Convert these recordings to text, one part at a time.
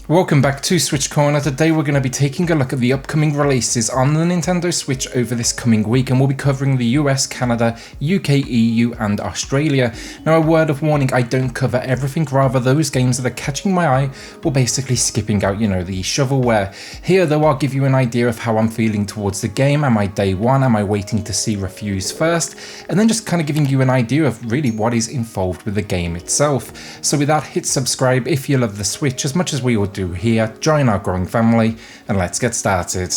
Welcome back to SwitchCorner. Today we're going to be taking a look at the upcoming releases on the Nintendo Switch over this coming week, and we'll be covering the US, Canada, UK, EU and Australia. Now, a word of warning, I don't cover everything, rather those games that are catching my eye or basically skipping out, the shovelware. Here though, I'll give you an idea of how I'm feeling towards the game. Am I day one? Am I waiting to see reviews first? And then just kind of giving you an idea of really what is involved with the game itself. So with that, hit subscribe if you love the Switch as much as we all do here, join our growing family, and let's get started.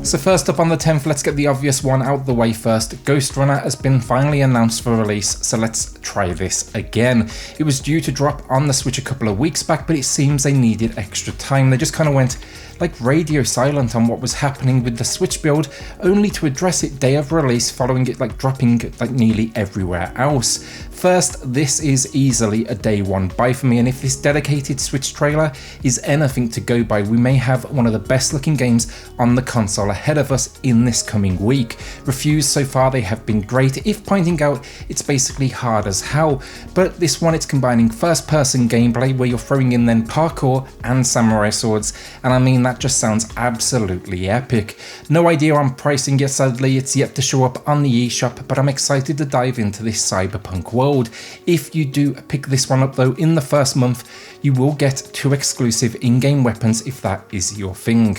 So first up on the 10th, let's get the obvious one out the way first. Ghostrunner has been finally announced for release, so let's try this again. It was due to drop on the Switch a couple of weeks back, but it seems they needed extra time. They just kind of went like radio silent on what was happening with the Switch build, only to address it day of release, following it dropping nearly everywhere else. First, this is easily a day one buy for me, and if this dedicated Switch trailer is anything to go by, we may have one of the best looking games on the console ahead of us in this coming week. Reviews so far, they have been great, if pointing out it's basically hard as hell, but this one, it's combining first person gameplay where you're throwing in then parkour and samurai swords, and I mean that just sounds absolutely epic. No idea on pricing yet, sadly, it's yet to show up on the eShop, but I'm excited to dive into this cyberpunk world. If you do pick this one up though, in the first month, you will get 2 exclusive in-game weapons if that is your thing.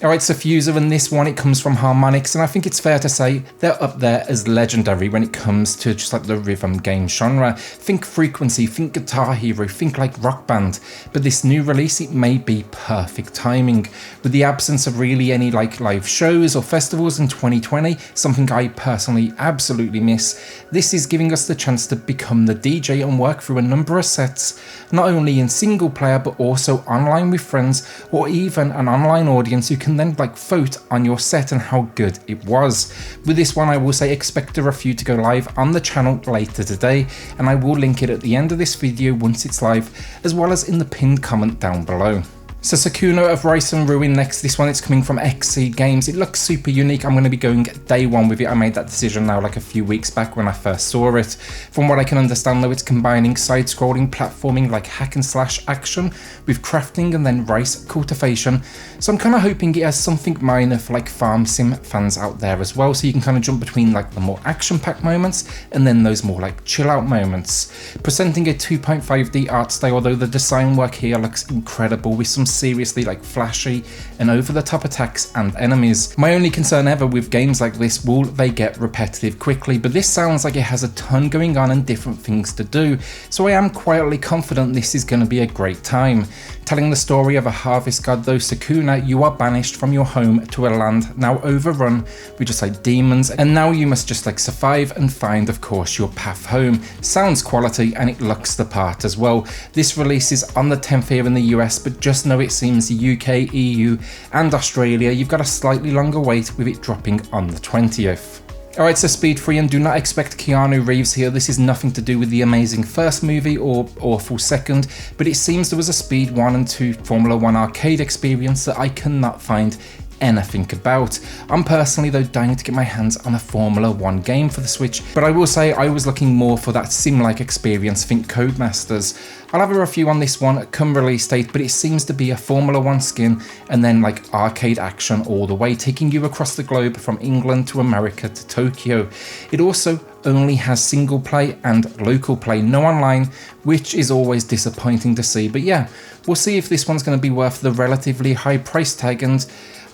Alright, so Fuser, and this one, it comes from Harmonix, and I think it's fair to say they're up there as legendary when it comes to just the rhythm game genre. Think Frequency, think Guitar Hero, think Rock Band, but this new release, it may be perfect timing. With the absence of really any live shows or festivals in 2020, something I personally absolutely miss, this is giving us the chance to become the DJ and work through a number of sets, not only in single player but also online with friends, or even an online audience who can then vote on your set and how good it was. With this one, I will say expect a review to go live on the channel later today, and I will link it at the end of this video once it's live, as well as in the pinned comment down below. So SAKUNA of Rise and Ruin next. This one, it's coming from XC Games. It looks super unique. I'm going to be going day one with it. I made that decision now a few weeks back when I first saw it. From what I can understand though, it's combining side-scrolling platforming hack and slash action with crafting and then rice cultivation. So I'm kind of hoping it has something minor for farm sim fans out there as well. So you can kind of jump between the more action-packed moments and then those more chill-out moments. Presenting a 2.5D art style, although the design work here looks incredible with some seriously flashy and over-the-top attacks and enemies. My only concern ever with games like this, will they get repetitive quickly? But this sounds like it has a ton going on and different things to do, so I am quietly confident this is going to be a great time. Telling the story of a harvest god though, Sakuna, you are banished from your home to a land now overrun with just demons, and now you must just survive and find, of course, your path home. Sounds quality and it looks the part as well. This releases on the 10th here in the US, but just know it seems the UK, EU and Australia, you've got a slightly longer wait with it dropping on the 20th. Alright, so Speed Free, and do not expect Keanu Reeves here. This is nothing to do with the amazing first movie or awful second, but it seems there was a Speed 1 and 2 Formula 1 arcade experience that I cannot find anything about. I'm personally though dying to get my hands on a Formula 1 game for the Switch, but I will say I was looking more for that sim-like experience, think Codemasters. I'll have a review on this one come release date, but it seems to be a Formula 1 skin and then arcade action all the way, taking you across the globe from England to America to Tokyo. It also only has single play and local play, no online, which is always disappointing to see, but yeah, we'll see if this one's going to be worth the relatively high price tag. And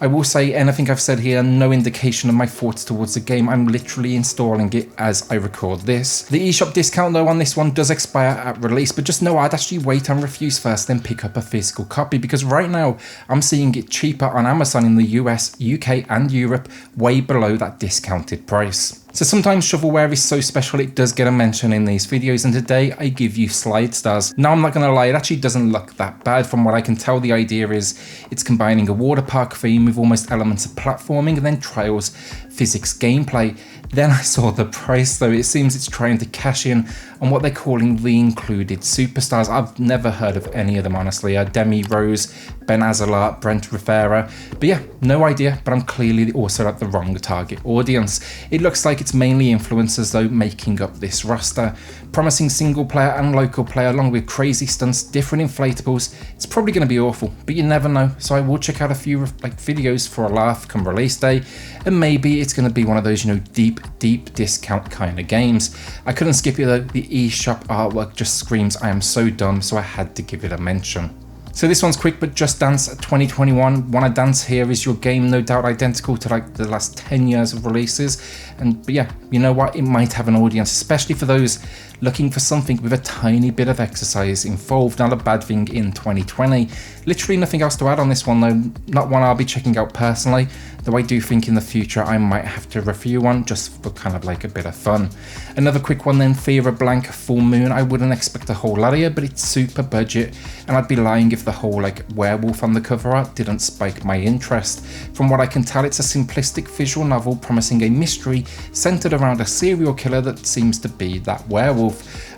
I will say anything I've said here, no indication of my thoughts towards the game. I'm literally installing it as I record this. The eShop discount though on this one does expire at release, but just know I'd actually wait on reviews first, then pick up a physical copy, because right now I'm seeing it cheaper on Amazon in the US, UK and Europe, way below that discounted price. So sometimes shovelware is so special it does get a mention in these videos, and today I give you Slide Stars. Now I'm not going to lie, it actually doesn't look that bad. From what I can tell, the idea is it's combining a water park theme with almost elements of platforming and then Trials physics gameplay. Then I saw the price though. It seems it's trying to cash in on what they're calling the included superstars. I've never heard of any of them honestly. Demi Rose, Ben Azelart, Brent Rivera. But yeah, no idea, but I'm clearly also at the wrong target audience. It looks like it's mainly influencers though making up this roster. Promising single player and local player along with crazy stunts, different inflatables. It's probably going to be awful, but you never know. So I will check out a few videos for a laugh come release day, and maybe it's going to be one of those, you know, deep discount kind of games. I couldn't skip it though. The eShop artwork just screams I am so dumb, so I had to give it a mention. So this one's quick, but Just Dance 2021. Wanna Dance here is your game, no doubt identical to like the last 10 years of releases. But yeah, you know what? It might have an audience, especially for those looking for something with a tiny bit of exercise involved. Not a bad thing in 2020. Literally nothing else to add on this one though. Not one I'll be checking out personally, though I do think in the future I might have to review one just for kind of like a bit of fun. Another quick one then, Vera, Blanc, Full Moon. I wouldn't expect a whole lot here, but it's super budget, and I'd be lying if the whole like werewolf on the cover art didn't spike my interest. From what I can tell, it's a simplistic visual novel promising a mystery centered around a serial killer that seems to be that werewolf.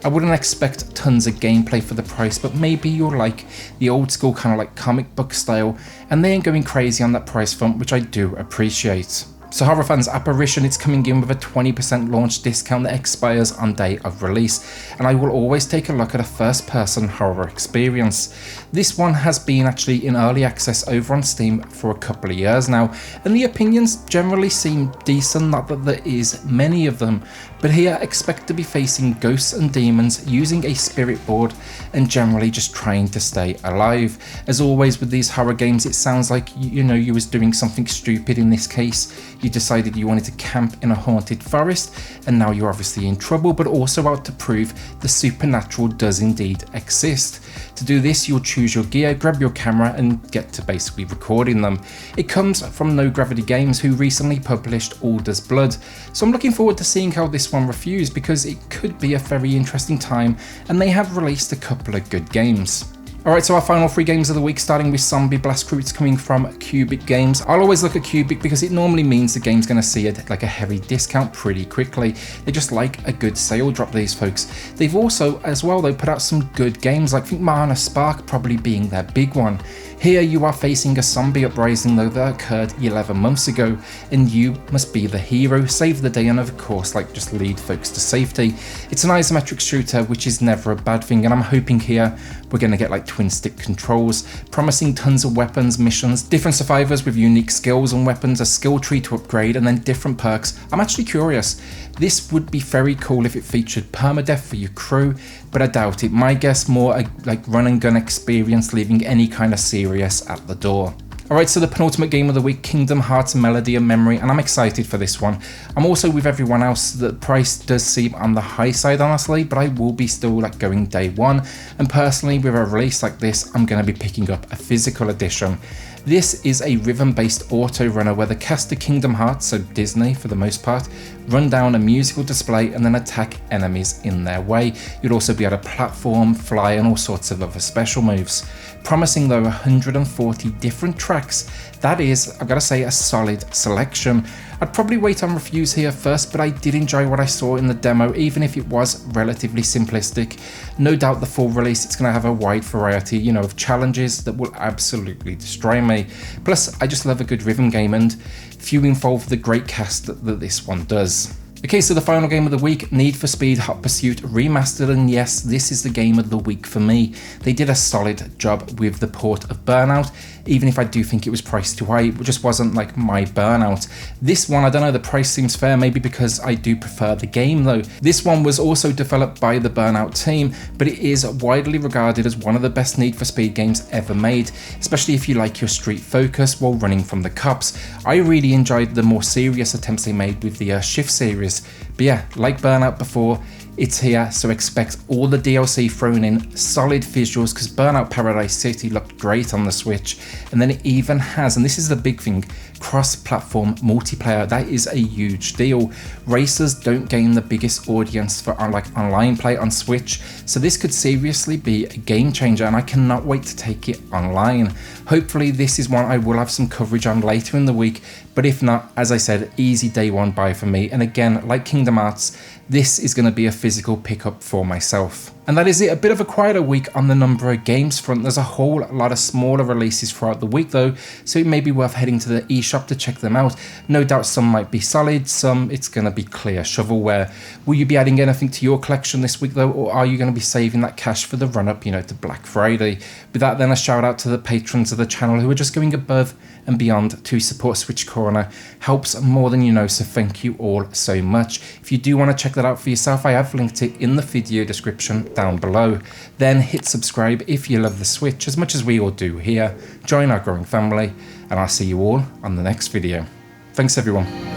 I wouldn't expect tons of gameplay for the price, but maybe you'll like the old school kind of like comic book style, and they ain't going crazy on that price front, which I do appreciate. So horror fans, Apparition, it's coming in with a 20% launch discount that expires on day of release, and I will always take a look at a first person horror experience. This one has been actually in early access over on Steam for a couple of years now, and the opinions generally seem decent, not that there is many of them, but here expect to be facing ghosts and demons using a spirit board and generally just trying to stay alive. As always with these horror games, it sounds like you was doing something stupid. In this case, you decided you wanted to camp in a haunted forest, and now you're obviously in trouble, but also out to prove the supernatural does indeed exist. To do this, you'll choose your gear, grab your camera, and get to basically recording them. It comes from No Gravity Games, who recently published Alder's Blood, so I'm looking forward to seeing how this one reviews, because it could be a very interesting time, and they have released a couple of good games. Alright, so our final 3 games of the week, starting with Zombie Blast Crew. It's coming from Cubic Games. I'll always look at Cubic because it normally means the game's going to see like a heavy discount pretty quickly. They just like a good sale drop, these folks. They've also, as well though, put out some good games, like I think Mana Spark probably being their big one. Here you are facing a zombie uprising though that occurred 11 months ago, and you must be the hero, save the day, and of course like just lead folks to safety. It's an isometric shooter, which is never a bad thing, and I'm hoping here we're going to get like twin stick controls, promising tons of weapons, missions, different survivors with unique skills and weapons, a skill tree to upgrade, and then different perks. I'm actually curious. This would be very cool if it featured permadeath for your crew, but I doubt it. My guess more a like run and gun experience, leaving any kind of serious at the door. Alright, so the penultimate game of the week, Kingdom Hearts Melody and Memory, and I'm excited for this one. I'm also with everyone else, the price does seem on the high side honestly, but I will be still like going day one, and personally with a release like this, I'm going to be picking up a physical edition. This is a rhythm-based auto runner where the cast of Kingdom Hearts, so Disney for the most part, run down a musical display and then attack enemies in their way. You'll also be able to platform, fly, and all sorts of other special moves. Promising though 140 different tracks, that is, I've got to say, a solid selection. I'd probably wait on reviews here first, but I did enjoy what I saw in the demo, even if it was relatively simplistic. No doubt the full release, it's going to have a wide variety, of challenges that will absolutely destroy me. Plus, I just love a good rhythm game, and few involve the great cast that this one does. Okay, so the final game of the week, Need for Speed Hot Pursuit Remastered, and yes, this is the game of the week for me. They did a solid job with the port of Burnout, even if I do think it was priced too high. It just wasn't like my Burnout. This one, I don't know, the price seems fair, maybe because I do prefer the game though. This one was also developed by the Burnout team, but it is widely regarded as one of the best Need for Speed games ever made, especially if you like your street focus while running from the cops. I really enjoyed the more serious attempts they made with the Shift series. But yeah, like Burnout before, it's here, so expect all the DLC thrown in, solid visuals, because Burnout Paradise City looked great on the Switch, and then it even has, and this is the big thing, cross-platform multiplayer. That is a huge deal. Racers don't gain the biggest audience for online play on Switch, so this could seriously be a game changer, and I cannot wait to take it online. Hopefully this is one I will have some coverage on later in the week, but if not, as I said, easy day one buy for me, and again, like Kingdom Hearts, this is going to be a physical pickup for myself. And that is it, a bit of a quieter week on the number of games front. There's a whole lot of smaller releases throughout the week though, so it may be worth heading to the eShop to check them out. No doubt some might be solid, some it's going to be clear shovelware. Will you be adding anything to your collection this week though, or are you going to be saving that cash for the run up, you know, to Black Friday? With that then, a shout out to the patrons of the channel who are just going above and beyond to support SwitchCorner. Helps more than you know, so thank you all so much. If you do want to check that out for yourself, I have linked it in the video description down below. Then hit subscribe if you love the Switch as much as we all do here. Join our growing family, and I'll see you all on the next video. Thanks everyone.